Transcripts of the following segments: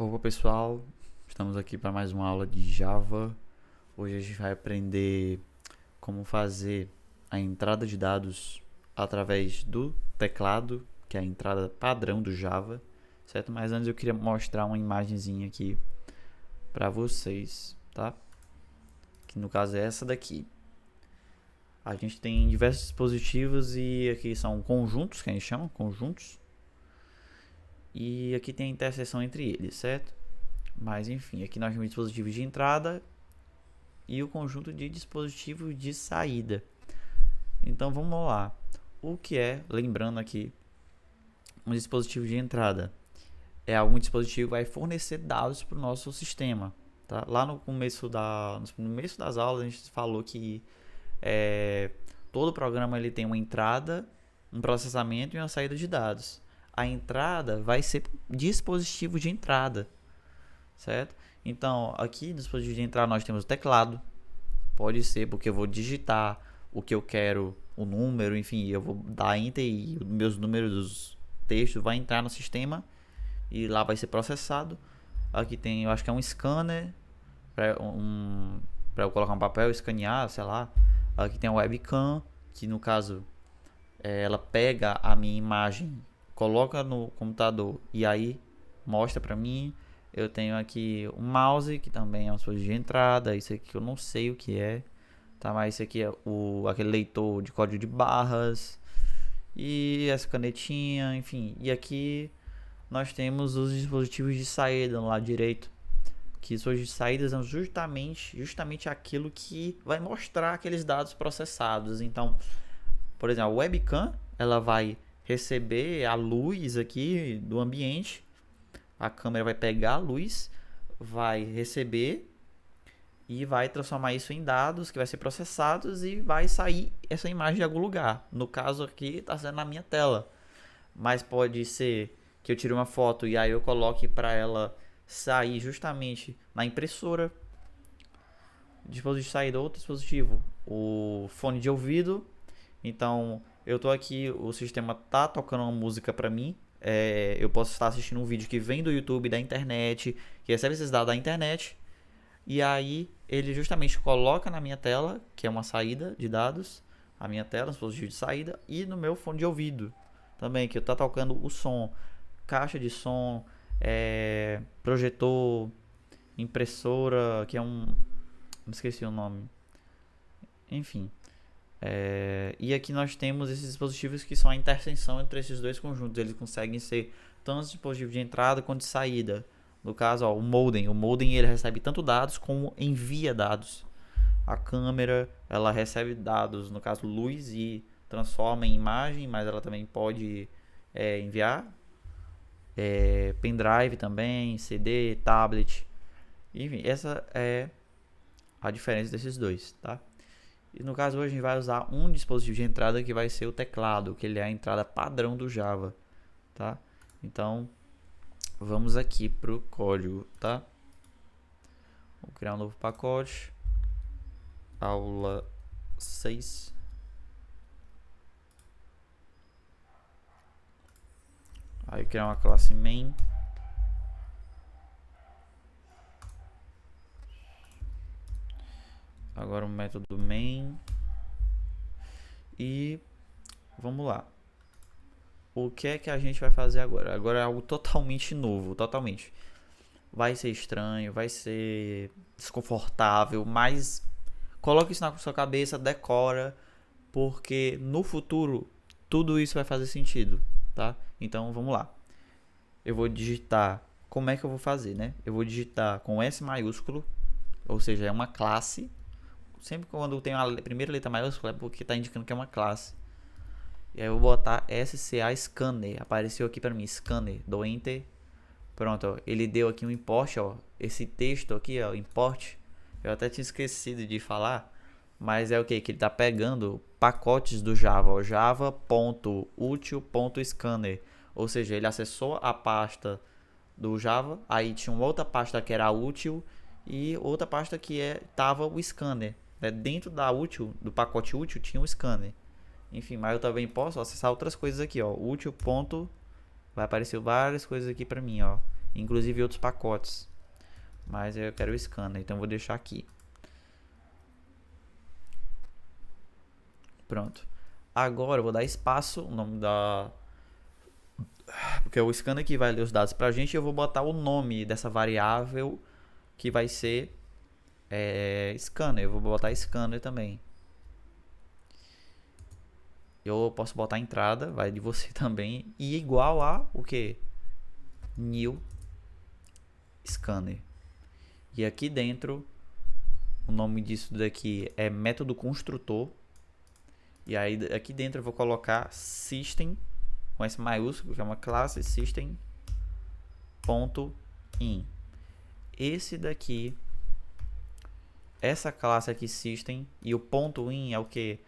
Opa pessoal, estamos aqui para mais uma aula de Java. Hoje a gente vai aprender como fazer a entrada de dados através do teclado, que é a entrada padrão do Java, certo? Mas antes eu queria mostrar uma imagenzinha aqui para vocês, tá? Que no caso é essa daqui. A gente tem diversos dispositivos e aqui são conjuntos, que a gente chama conjuntos. E aqui tem a interseção entre eles, certo? Mas enfim, aqui nós temos dispositivos de entrada e o conjunto de dispositivos de saída. Então vamos lá. O que é, lembrando aqui, um dispositivo de entrada? É algum dispositivo que vai fornecer dados para o nosso sistema. Tá? Lá no começo das aulas a gente falou que todo programa ele tem uma entrada, um processamento e uma saída de dados. A entrada vai ser dispositivo de entrada, certo? Então, aqui no dispositivo de entrada nós temos o teclado. Pode ser porque eu vou digitar o que eu quero, o número, enfim, eu vou dar enter e os meus números dos textos vai entrar no sistema e lá vai ser processado. Aqui tem, eu acho que é um scanner para eu colocar um papel, escanear, sei lá. Aqui tem a webcam, que no caso ela pega a minha imagem, coloca no computador e aí mostra para mim. Eu tenho aqui um mouse, que também é uma coisa de entrada. Isso aqui eu não sei o que é, tá? Mas isso aqui é aquele leitor de código de barras. E essa canetinha, enfim. E aqui nós temos os dispositivos de saída no lado direito. Que os de saída são justamente aquilo que vai mostrar aqueles dados processados. Então, por exemplo, a webcam, ela vai receber a luz aqui do ambiente. A câmera vai pegar a luz, vai receber e vai transformar isso em dados que vai ser processados e vai sair essa imagem de algum lugar. No caso aqui está sendo na minha tela, mas pode ser que eu tire uma foto e aí eu coloque para ela sair justamente na impressora. Dispositivo de saída, outro dispositivo, o fone de ouvido. Então eu tô aqui, o sistema tá tocando uma música para mim. Eu posso estar assistindo um vídeo que vem do YouTube, da internet, que recebe esses dados da internet, e aí ele justamente coloca na minha tela, que é uma saída de dados, a minha tela, um dispositivo de saída, e no meu fone de ouvido também, que está tocando o som, caixa de som, projetor, impressora, que é não esqueci o nome, enfim. E aqui nós temos esses dispositivos que são a interseção entre esses dois conjuntos. Eles conseguem ser tanto dispositivo de entrada quanto de saída. No caso, o modem. O modem ele recebe tanto dados como envia dados. A câmera ela recebe dados, no caso luz, e transforma em imagem, mas ela também pode enviar pendrive também, CD, tablet. Enfim, essa é a diferença desses dois, tá? E no caso hoje a gente vai usar um dispositivo de entrada que vai ser o teclado, que ele é a entrada padrão do Java, tá? Então vamos aqui pro código, tá? Vou criar um novo pacote, aula 6. Aí criar uma classe main. Agora o método main. E vamos lá. O que é que a gente vai fazer agora? Agora é algo totalmente novo, totalmente. Vai ser estranho, vai ser desconfortável, mas coloque isso na sua cabeça, decora, porque no futuro tudo isso vai fazer sentido, tá? Então vamos lá. Eu vou digitar, como é que eu vou fazer, né? Eu vou digitar com S maiúsculo, ou seja, é uma classe. Sempre quando tem a primeira letra maiúscula é porque está indicando que é uma classe. E aí eu vou botar SCA Scanner. Apareceu aqui para mim, Scanner. Dou Enter. Pronto, ó, ele deu aqui um import, ó. Esse texto aqui, ó, import. Eu até tinha esquecido de falar. Mas é o que? Que ele está pegando pacotes do Java. Ó, java.util.scanner. Ou seja, ele acessou a pasta do Java. Aí tinha uma outra pasta que era útil. E outra pasta que tava o scanner. Dentro da útil, do pacote útil, tinha um scanner. Enfim, mas eu também posso acessar outras coisas aqui, ó. Útil. Vai aparecer várias coisas aqui pra mim, ó. inclusive outros pacotes. Mas eu quero o scanner, então eu vou deixar aqui. Pronto. Agora eu vou dar espaço, o nome da... Porque é o scanner que vai ler os dados pra gente, eu vou botar o nome dessa variável que vai ser scanner. Eu vou botar scanner também. Eu posso botar entrada, vai de você também. E igual a o que? New scanner. E aqui dentro, o nome disso daqui é método construtor. E aí aqui dentro eu vou colocar system, com S maiúsculo, que é uma classe system.in. Esse daqui, essa classe aqui system, e o ponto .in é o que?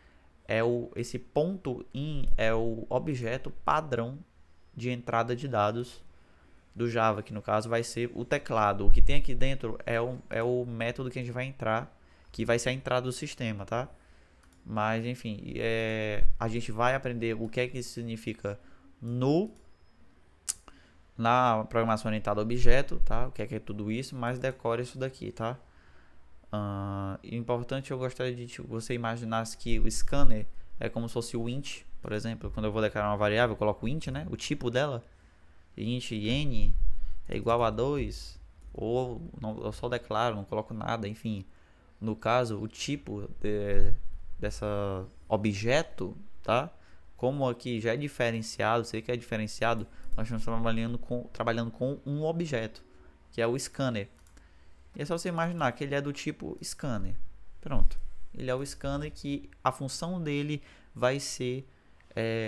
Esse ponto .in é o objeto padrão de entrada de dados do Java, que no caso vai ser o teclado. O que tem aqui dentro é o método que a gente vai entrar, que vai ser a entrada do sistema, tá? Mas enfim, a gente vai aprender o que é que isso significa na programação orientada a objeto, tá? O que é tudo isso, mas decore isso daqui, tá? Importante, eu gostaria de que você imaginasse que o scanner é como se fosse o int, por exemplo. Quando eu vou declarar uma variável, eu coloco o int, né? O tipo dela, int n é igual a 2, ou não, eu só declaro, não coloco nada, enfim. No caso, o tipo dessa objeto, tá? Como aqui já é diferenciado, sei que é diferenciado, nós estamos trabalhando com um objeto, que é o scanner. E é só você imaginar que ele é do tipo scanner. Pronto. Ele é o scanner que a função dele vai ser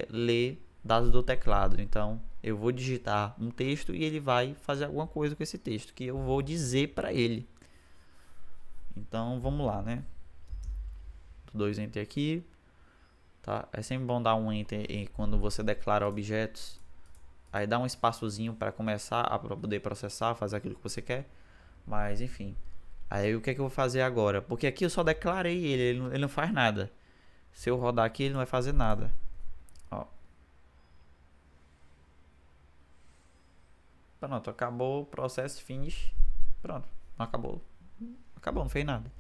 ler dados do teclado. Então, eu vou digitar um texto e ele vai fazer alguma coisa com esse texto que eu vou dizer para ele. Então, vamos lá, né? 2 enter aqui. Tá? É sempre bom dar um enter quando você declara objetos. Aí dá um espaçozinho para começar a poder processar, fazer aquilo que você quer. Mas enfim. Aí o que é que eu vou fazer agora? Porque aqui eu só declarei ele não faz nada. Se eu rodar aqui, ele não vai fazer nada. Ó. Pronto, acabou o processo finish. Pronto, acabou. Acabou, não fez nada.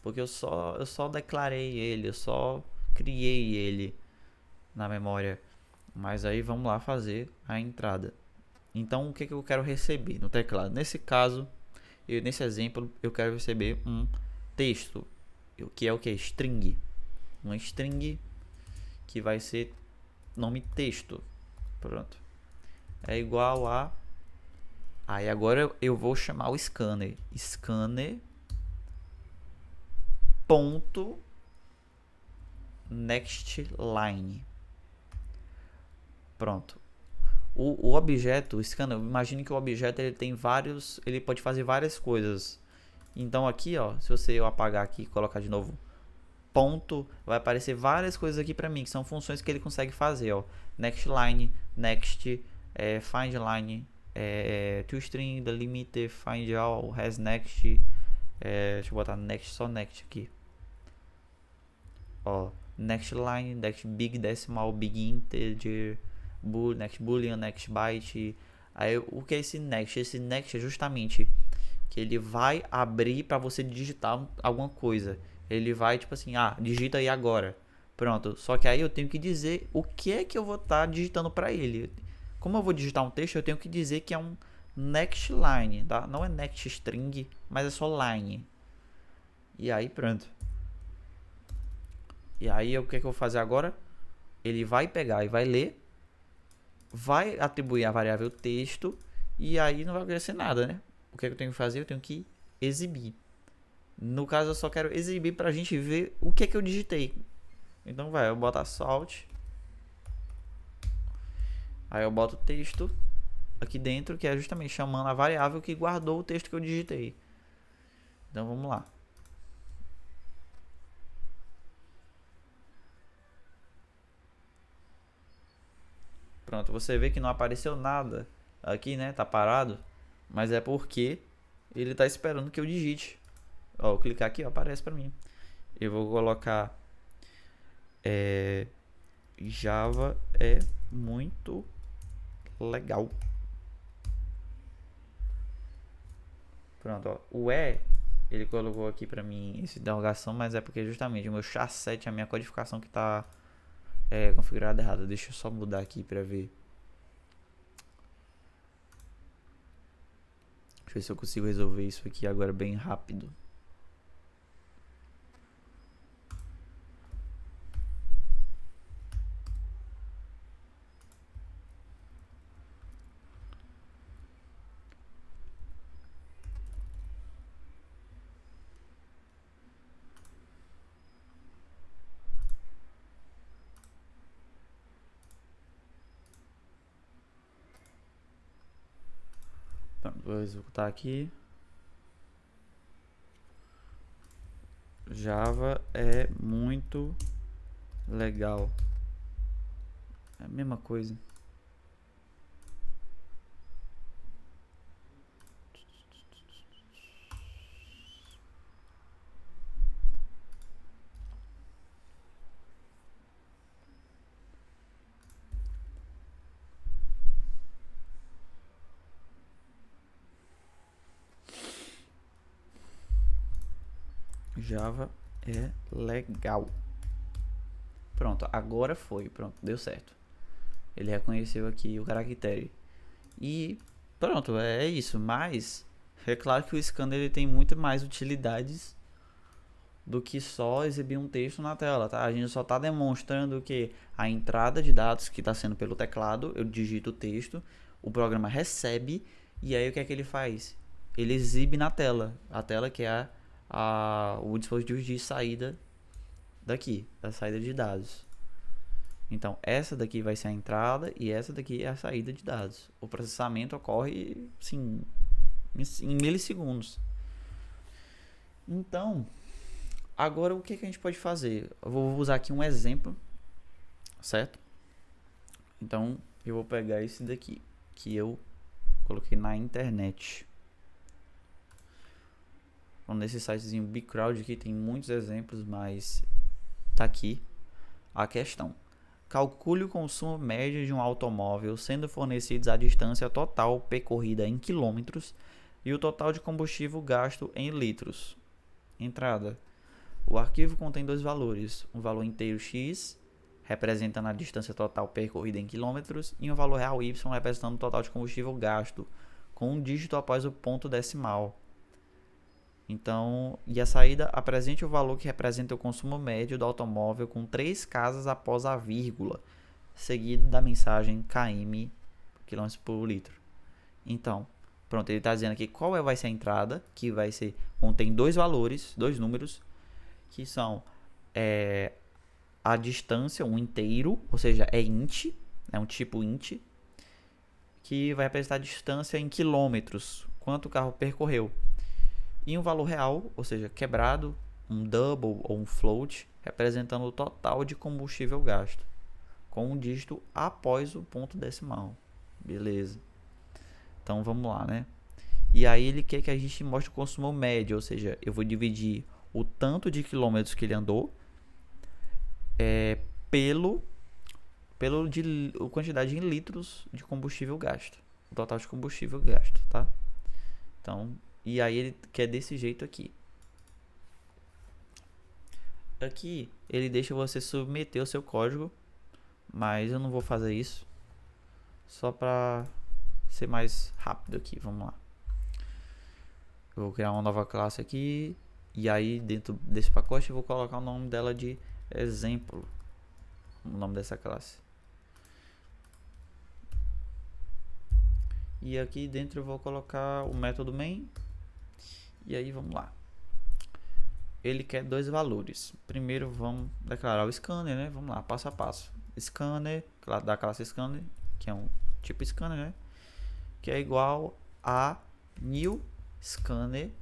Porque eu só declarei ele, eu só criei ele na memória. Mas aí vamos lá fazer a entrada. Então o que eu quero receber no teclado? Nesse caso, nesse exemplo, eu quero receber um texto, que é o que? String. Uma string que vai ser nome texto. Pronto. É igual a... Aí agora eu vou chamar o scanner. Scanner ponto next line. Pronto. O objeto, o scanner, imagine que o objeto ele pode fazer várias coisas. Então aqui, ó, se eu apagar aqui e colocar de novo ponto, vai aparecer várias coisas aqui para mim, que são funções que ele consegue fazer, ó. Next line, next, find line, toString, delimiter, find all, has next, deixa eu botar next, só next aqui. Ó, next line, next big decimal, big integer, next boolean, next byte. Aí o que é esse next? Esse next é justamente que ele vai abrir para você digitar alguma coisa. Ele vai tipo assim, digita aí agora. Pronto. Só que aí eu tenho que dizer o que é que eu vou estar digitando para ele. Como eu vou digitar um texto, eu tenho que dizer que é um next line, tá? Não é next string, mas é só line. E aí pronto. E aí o que é que eu vou fazer agora? Ele vai pegar e vai ler, vai atribuir a variável texto e aí não vai acontecer nada, né? O que é que eu tenho que fazer? Eu tenho que exibir. No caso, eu só quero exibir pra gente ver o que é que eu digitei. Então eu boto salt. Aí eu boto o texto aqui dentro, que é justamente chamando a variável que guardou o texto que eu digitei. Então vamos lá. Pronto, você vê que não apareceu nada aqui, né? Tá parado. Mas é porque ele tá esperando que eu digite. Ó, eu clicar aqui, ó, aparece pra mim. Eu vou colocar Java é muito legal. Pronto, ó. O E, ele colocou aqui pra mim essa interrogação, mas é porque justamente o meu char7, a minha codificação que tá configurada errada. Deixa eu só mudar aqui pra ver. Deixa eu ver se eu consigo resolver isso aqui agora bem rápido. Pronto, vou executar aqui. Java é muito legal. É a mesma coisa. Java é legal. Pronto, agora foi. Pronto, deu certo. Ele reconheceu aqui o caractere. E pronto, é isso. Mas é claro que o scanner ele tem muito mais utilidades do que só exibir um texto na tela, tá? A gente só está demonstrando que a entrada de dados que está sendo pelo teclado, eu digito o texto, o programa recebe e aí o que é que ele faz? Ele exibe na tela, a tela que é o dispositivo de saída daqui, da saída de dados. Então, essa daqui vai ser a entrada e essa daqui é a saída de dados. O processamento ocorre, sim, em milissegundos. Então, agora o que a gente pode fazer? Eu vou usar aqui um exemplo, certo? Então, eu vou pegar esse daqui, que eu coloquei na internet. Então, nesse sitezinho BigCrowd aqui tem muitos exemplos, mas tá aqui a questão. Calcule o consumo médio de um automóvel sendo fornecidos a distância total percorrida em quilômetros e o total de combustível gasto em litros. Entrada. O arquivo contém dois valores, um valor inteiro x, representando a distância total percorrida em quilômetros, e um valor real y, representando o total de combustível gasto, com um dígito após o ponto decimal. Então, e a saída apresente o valor que representa o consumo médio do automóvel com 3 casas após a vírgula, seguido da mensagem km, km por litro. Então, pronto, ele está dizendo aqui qual vai ser a entrada, que vai ser, contém dois valores, dois números, que são a distância, um inteiro, ou seja, é int, é um tipo int, que vai representar a distância em quilômetros, quanto o carro percorreu. E um valor real, ou seja, quebrado, um double ou um float, representando o total de combustível gasto, com um dígito após o ponto decimal. Beleza. Então vamos lá, né? E aí ele quer que a gente mostre o consumo médio, ou seja, eu vou dividir o tanto de quilômetros que ele andou pela quantidade em litros de combustível gasto. O total de combustível gasto, tá? Então, e aí ele quer desse jeito aqui. Aqui ele deixa você submeter o seu código, mas eu não vou fazer isso. Só para ser mais rápido aqui, vamos lá. Eu vou criar uma nova classe aqui. E aí dentro desse pacote eu vou colocar o nome dela de exemplo. O nome dessa classe. E aqui dentro eu vou colocar o método main. E aí vamos lá. Ele quer dois valores. Primeiro vamos declarar o scanner, né? Vamos lá, passo a passo. Scanner, da classe scanner, que é um tipo scanner, né? Que é igual a new scanner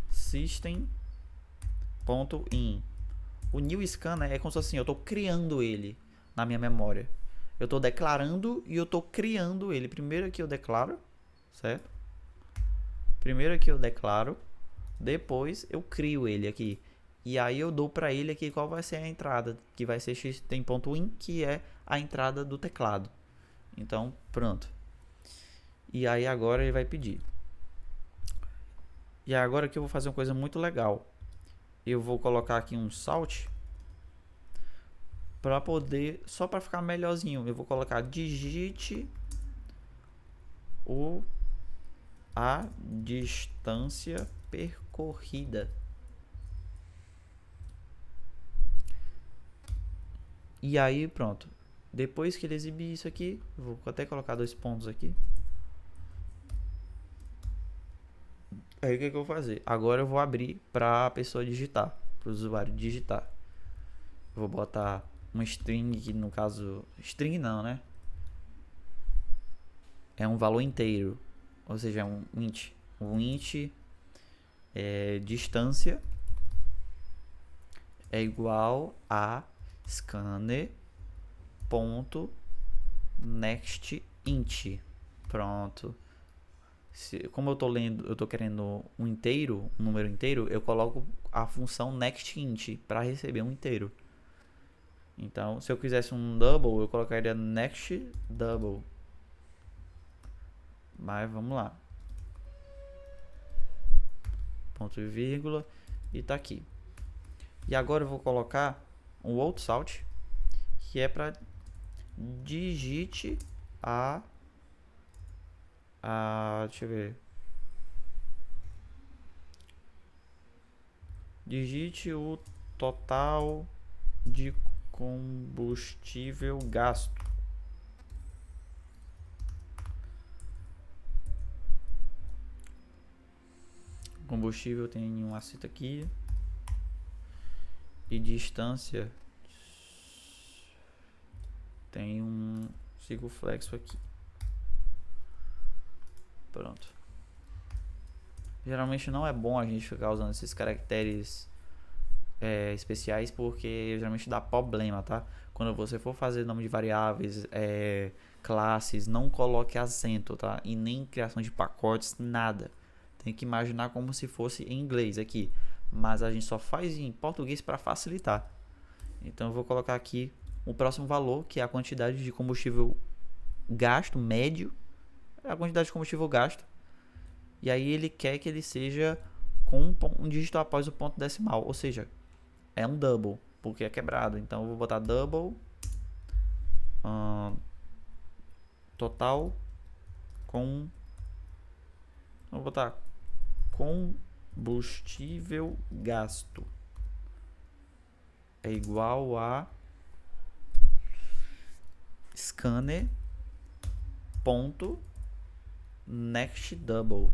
system.in. O new scanner é como se assim, eu estou criando ele na minha memória. Eu estou declarando e eu estou criando ele. Primeiro aqui eu declaro, certo? Primeiro aqui eu declaro, depois eu crio ele aqui. E aí eu dou para ele aqui qual vai ser a entrada, que vai ser system.in, que é a entrada do teclado. Então, pronto. E aí agora ele vai pedir E agora aqui eu vou fazer uma coisa muito legal. Eu vou colocar aqui um salt para poder, só para ficar melhorzinho, eu vou colocar digite a distância percorrida. E aí pronto. Depois que ele exibir isso aqui, eu vou até colocar 2 pontos aqui. Aí o que eu vou fazer? Agora eu vou abrir para a pessoa digitar, para o usuário digitar. Eu vou botar uma string, que no caso, string não, né? É um valor inteiro, ou seja, é um int. Um int distância é igual a scanner ponto next int. Pronto. Como eu tô lendo, eu tô querendo um inteiro, um número inteiro, eu coloco a função next int para receber um inteiro. Então, se eu quisesse um double, eu colocaria next double. Mas vamos lá. Ponto e vírgula e tá aqui. E agora eu vou colocar um outro salt, que é para digite deixa eu ver. Digite o total de combustível gasto. Combustível tem um acito aqui. E distância tem um circunflexo aqui. Pronto. Geralmente não é bom a gente ficar usando esses caracteres especiais, porque geralmente dá problema, tá? Quando você for fazer nome de variáveis, classes, não coloque acento, tá? E nem criação de pacotes, nada. Tem que imaginar como se fosse em inglês aqui, mas a gente só faz em português para facilitar. Então eu vou colocar aqui o próximo valor, que é a quantidade de combustível gasto médio, é a quantidade de combustível gasto. E aí ele quer que ele seja com um dígito após o ponto decimal, ou seja, é um double, porque é quebrado. Então eu vou botar double total com, vou botar combustível gasto é igual a scanner ponto next double.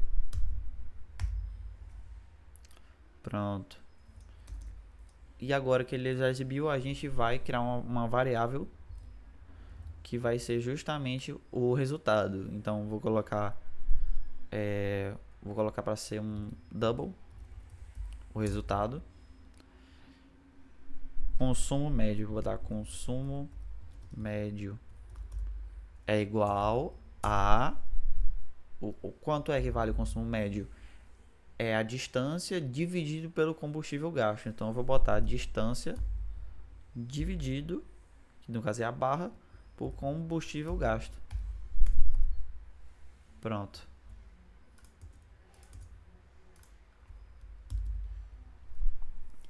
Pronto. E agora que ele já exibiu, a gente vai criar uma variável que vai ser justamente o resultado. Então vou colocar para ser um double o resultado. Consumo médio, vou botar consumo médio é igual a o quanto é que vale o consumo médio? É a distância dividido pelo combustível gasto. Então eu vou botar a distância dividido, que no caso é a barra, por combustível gasto. Pronto.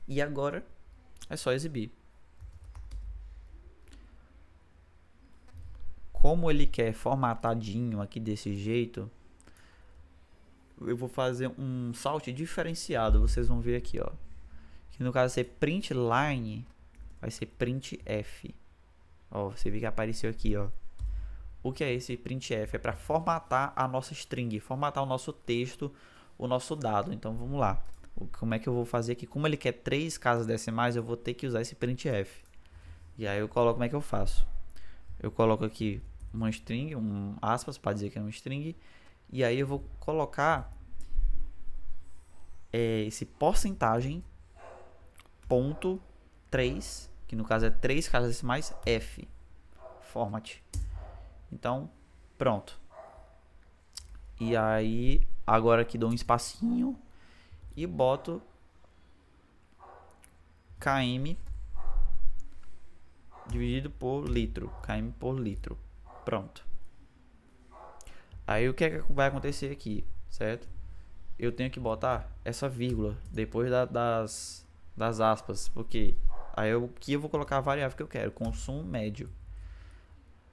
E agora é só exibir. Como ele quer formatadinho aqui desse jeito, eu vou fazer um salt diferenciado. Vocês vão ver aqui, ó, que no caso ser print line vai ser printf. Ó, você vê que apareceu aqui, ó. O que é esse printf? É para formatar a nossa string, formatar o nosso texto, o nosso dado. Então vamos lá. Como é que eu vou fazer aqui? Como ele quer 3 casas decimais, eu vou ter que usar esse printf. E aí eu coloco, como é que eu faço? Eu coloco aqui uma string, um aspas para dizer que é uma string, e aí eu vou colocar esse porcentagem ponto 3, que no caso é 3 casas decimais, f format. Então pronto. E aí agora aqui dou um espacinho e boto km dividido por litro, km por litro. Pronto. Aí o que é que vai acontecer aqui, certo? eu tenho que botar essa vírgula depois das aspas, porque aí aqui eu vou colocar a variável que eu quero, consumo médio.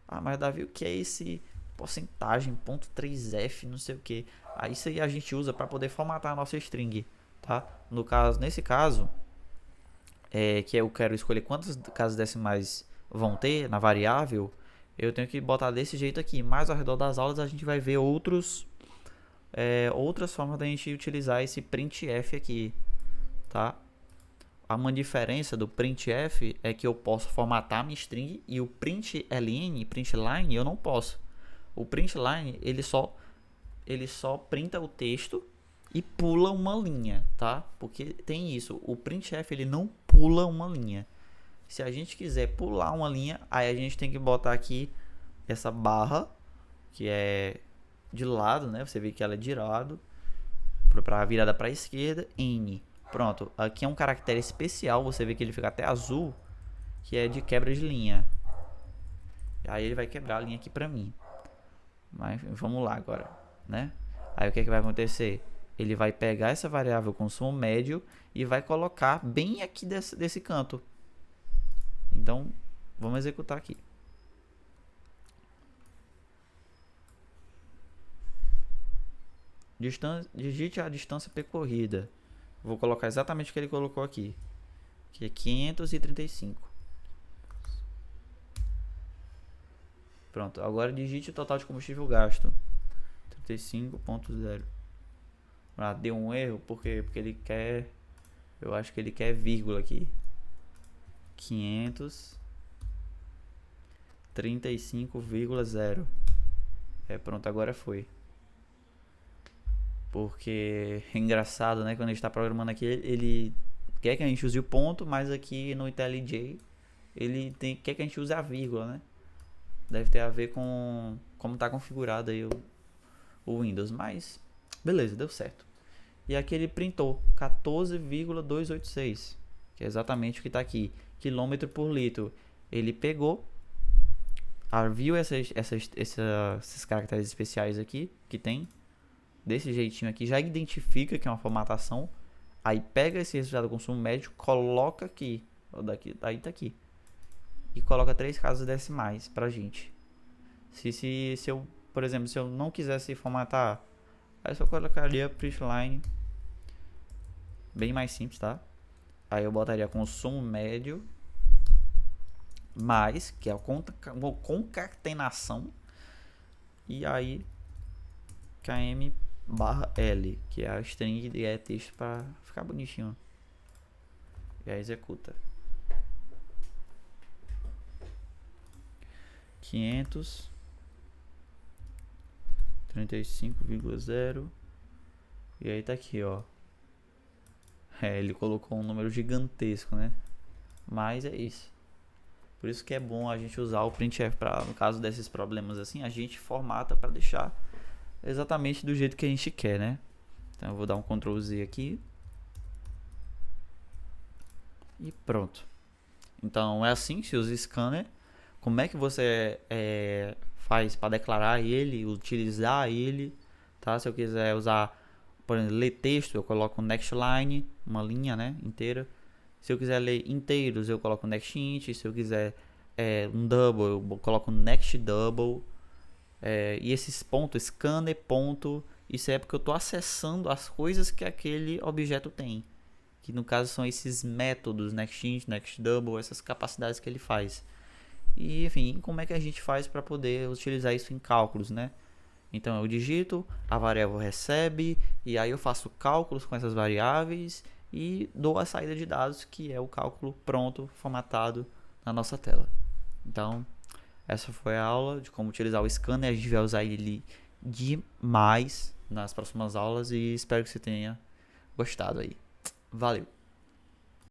Ah, mas Davi, o que é esse porcentagem, ponto 3F, não sei o que. Aí isso aí a gente usa para poder formatar a nossa string, tá? Nesse caso, que eu quero escolher quantas casas decimais vão ter na variável, eu tenho que botar desse jeito aqui. Mais ao redor das aulas a gente vai ver outras formas da gente utilizar esse printf aqui, tá? Uma diferença do printf é que eu posso formatar minha string e o printline eu não posso. O printline ele só printa o texto e pula uma linha, tá? Porque tem isso, o printf ele não pula uma linha. Se a gente quiser pular uma linha, aí a gente tem que botar aqui essa barra que é de lado, né? Você vê que ela é de lado para virada para a esquerda, n. Pronto, aqui é um caractere especial, você vê que ele fica até azul, que é de quebra de linha. Aí ele vai quebrar a linha aqui pra mim. Mas vamos lá agora, né? Aí o que é que vai acontecer? Ele vai pegar essa variável consumo médio e vai colocar bem aqui desse canto. Então, vamos executar aqui. Digite a distância percorrida. Vou colocar exatamente o que ele colocou aqui, que é 535. Pronto, agora digite o total de combustível gasto. 35.0. Ah, deu um erro, porque ele quer... Eu acho que ele quer vírgula aqui. 535,0. Pronto, agora foi. Porque é engraçado, né? Quando a gente está programando aqui, ele quer que a gente use o ponto, mas aqui no IntelliJ ele quer que a gente use a vírgula, né? Deve ter a ver com como está configurado aí o Windows, mas beleza, deu certo. E aqui ele printou 14,286, que é exatamente o que está aqui, quilômetro por litro. Ele pegou, viu esses caracteres especiais aqui que tem, desse jeitinho aqui, já identifica que é uma formatação, aí pega esse resultado do consumo médio, coloca aqui, aí tá aqui, e coloca 3 casas decimais pra gente. Se eu, por exemplo, se eu não quisesse formatar, aí eu só colocaria printline, bem mais simples, tá? Aí eu botaria consumo médio, mais, que é a concatenação, e aí km/L, que é a string e é texto para ficar bonitinho. E aí executa. 535,0. E aí tá aqui, ó. Ele colocou um número gigantesco, né? Mas é isso. Por isso que é bom a gente usar o printf para, no caso desses problemas assim, a gente formata para deixar exatamente do jeito que a gente quer, né? Então eu vou dar um Ctrl Z aqui. E pronto. Então é assim que se usa scanner. Como é que você faz para declarar ele, utilizar ele, tá? Se eu quiser usar, por exemplo, ler texto, eu coloco next line, uma linha, né, inteira. Se eu quiser ler inteiros, eu coloco next int. Se eu quiser um double, eu coloco next double. E esses pontos, scanner, ponto, isso é porque eu estou acessando as coisas que aquele objeto tem, que no caso são esses métodos, next int, next double, essas capacidades que ele faz. E enfim, como é que a gente faz para poder utilizar isso em cálculos, né? Então eu digito, a variável recebe, e aí eu faço cálculos com essas variáveis e dou a saída de dados, que é o cálculo pronto, formatado na nossa tela. Então essa foi a aula de como utilizar o scanner. A gente vai usar ele demais nas próximas aulas e espero que você tenha gostado aí. Valeu!